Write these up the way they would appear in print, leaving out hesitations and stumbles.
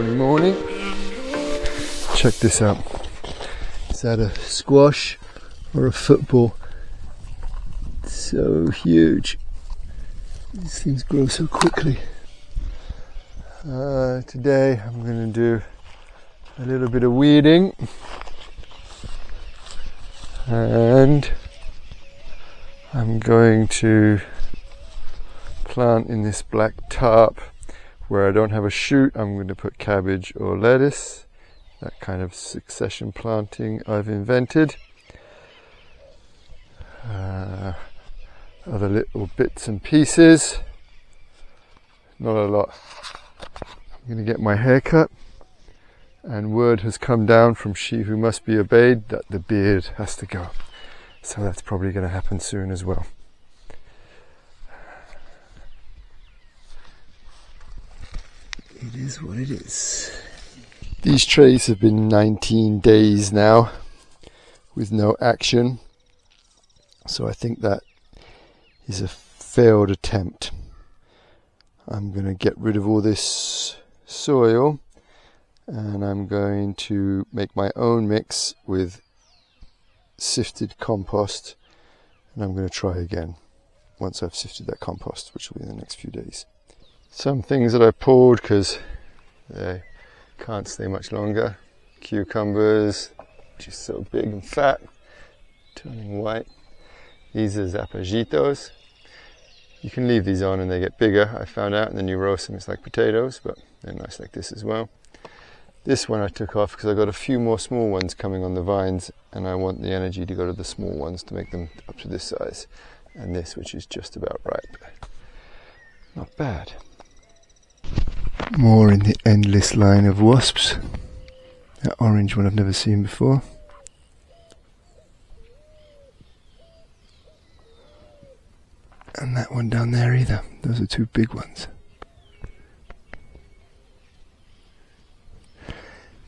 Morning. Check this out. Is that a squash or a football? It's so huge. These things grow so quickly. Today I'm going to do a little bit of weeding, and I'm going to plant in this black tarp. Where I don't have a shoot, I'm going to put cabbage or lettuce, that kind of succession planting I've invented. Other little bits and pieces, not a lot. I'm going to get my hair cut, and word has come down from She Who Must Be Obeyed that the beard has to go. So that's probably going to happen soon as well. It is what it is. These trays have been 19 days now with no action, so I think that is a failed attempt. I'm going to get rid of all this soil, and I'm going to make my own mix with sifted compost, and I'm going to try again once I've sifted that compost, which will be in the next few days. Some things that I pulled because they can't stay much longer. Cucumbers, just so big and fat, turning white. These are zapallitos. You can leave these on and they get bigger, I found out, and then you roast them. It's like potatoes, but they're nice like this as well. This one I took off because I got a few more small ones coming on the vines, and I want the energy to go to the small ones to make them up to this size. And this, which is just about ripe. Not bad. More in the endless line of wasps. That orange one I've never seen before. And that one down there either. Those are two big ones.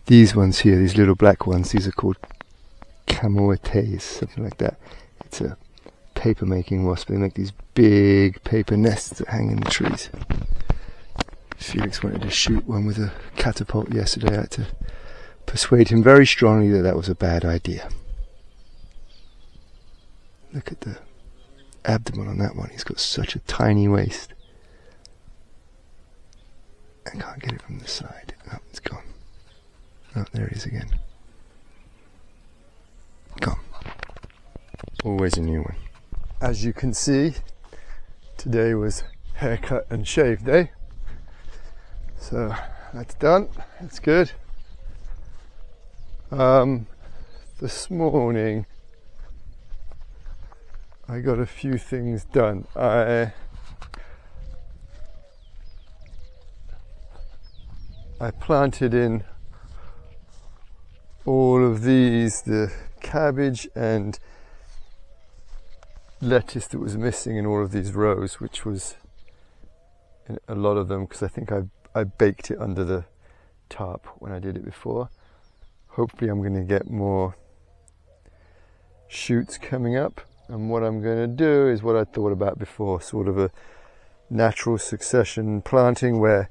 These ones here, these little black ones, these are called camoetes, something like that. It's a paper making wasp. They make these big paper nests that hang in the trees. Felix wanted to shoot one with a catapult yesterday. I had to persuade him very strongly that that was a bad idea. Look at the abdomen on that one. He's got such a tiny waist. I can't get it from the side. Oh, it's gone. Oh, there he is again. Gone. Always a new one. As you can see, today was haircut and shave day. So that's done, that's good. This morning I got a few things done. I planted in all of these, the cabbage and lettuce that was missing in all of these rows, which was in a lot of them because I think I baked it under the tarp when I did it before. Hopefully I'm going to get more shoots coming up, and what I'm going to do is what I thought about before, sort of a natural succession planting where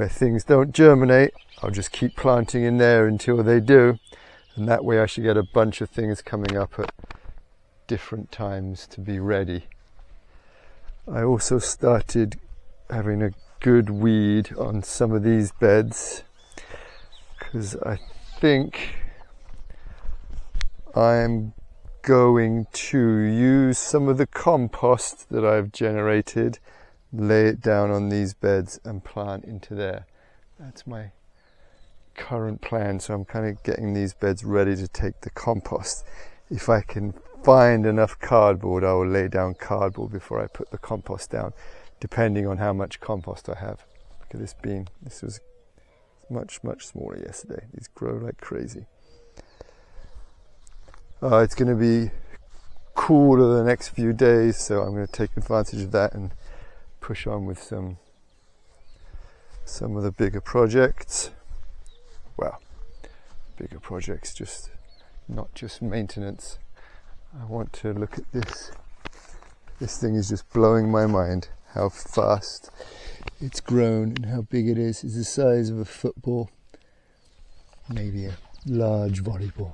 things don't germinate. I'll just keep planting in there until they do, and that way I should get a bunch of things coming up at different times to be ready. I also started having a good weed on some of these beds because I think I'm going to use some of the compost that I've generated, lay it down on these beds and plant into there. That's my current plan, so I'm kind of getting these beds ready to take the compost. If I can find enough cardboard, I will lay down cardboard before I put the compost down, depending on how much compost I have. Look at this bean. This was much smaller yesterday. These grow like crazy. It's going to be cooler the next few days, so I'm going to take advantage of that and push on with some of the bigger projects. Well, bigger projects, just not just maintenance. I want to look at this. This thing is just blowing my mind. How fast it's grown and how big it is. It's the size of a football. maybe a large volleyball.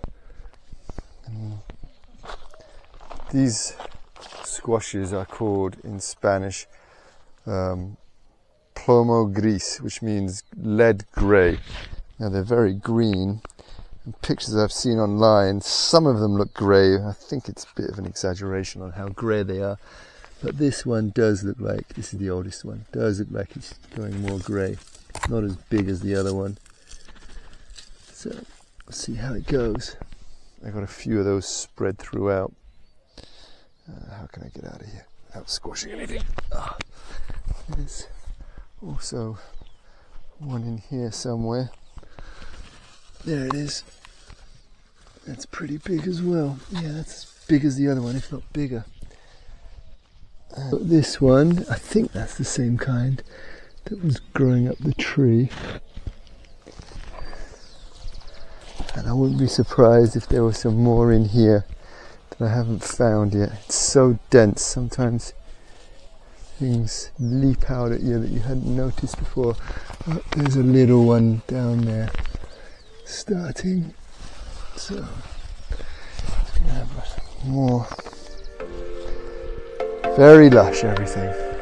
These squashes are called in Spanish plomo gris, which means lead grey. Now they're very green. And pictures I've seen online, some of them look grey. I think it's a bit of an exaggeration on how grey they are. But this one does look like, this is the oldest one, does look like it's going more grey. Not as big as the other one. So, let's see how it goes. I got a few of those spread throughout. How can I get out of here without squashing anything? There's also one in here somewhere. There it is. That's pretty big as well. Yeah, that's as big as the other one, if not bigger. But this one, I think that's the same kind that was growing up the tree. And I wouldn't be surprised if there were some more in here that I haven't found yet. It's so dense, sometimes things leap out at you that you hadn't noticed before. Oh, there's a little one down there starting. So, it's gonna have more. Very lush, everything.